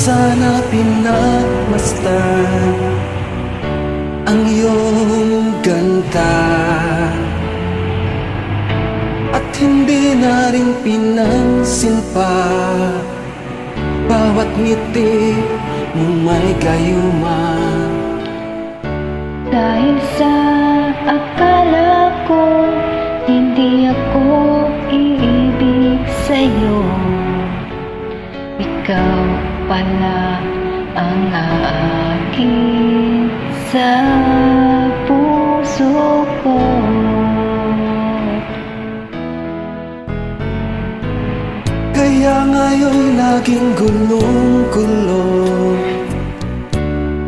sana pinagmasdan ang iyong ganda, at hindi na rin pinansin pa bawat ngiti mo may gayuma. Dahil sa akala ko hindi ako iibig sa'yo, ikaw pala ang aakin sa puso ko. Kaya ngayon laging gulong-gulo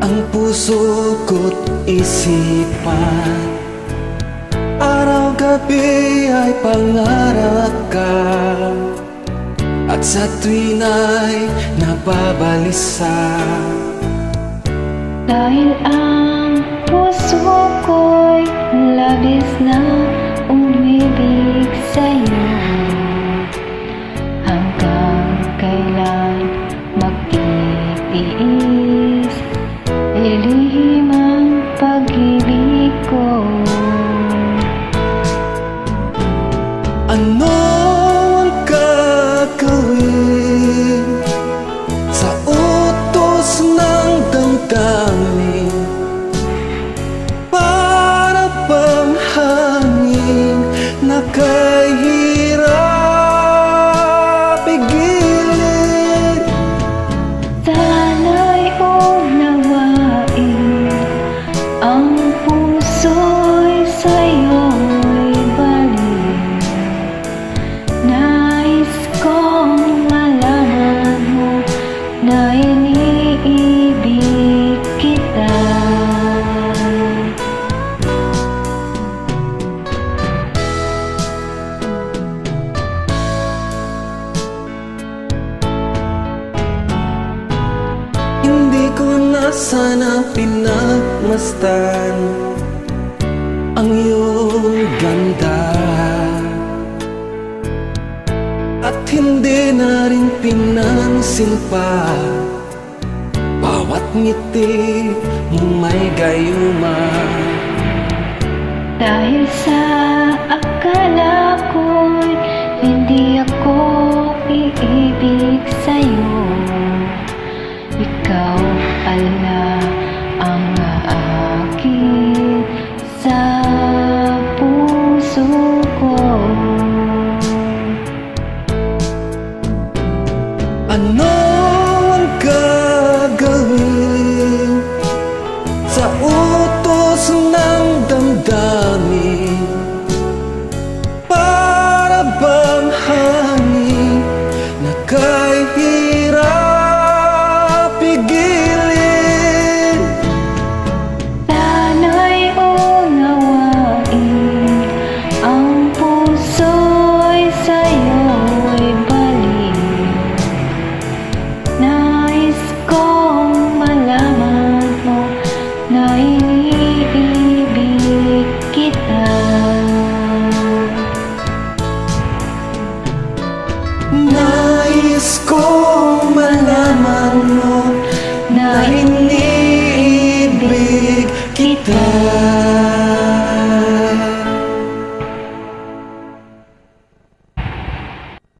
ang puso ko't isipan. Araw-gabi ay pangarap ka, at sa tuwin ay nababalisa. Dahil ang puso ko'y labis na umibig sa'yo, hanggang kailan magtitiis ilihim ang pag-ibig ko. Ano ang gagawin sa utos ng damdamin? Para bang hangin na kahirap pigilin? Sana'y unawain ang puso'y sa'yo'y balik. Nais kong malaman mo na iniibig kita. Hindi ko na sana pinagmasdan ang iyong ganda, at hindi na rin pinansin pa bawat ngiti mo may gayuma. Dahil sa akala ko'y hindi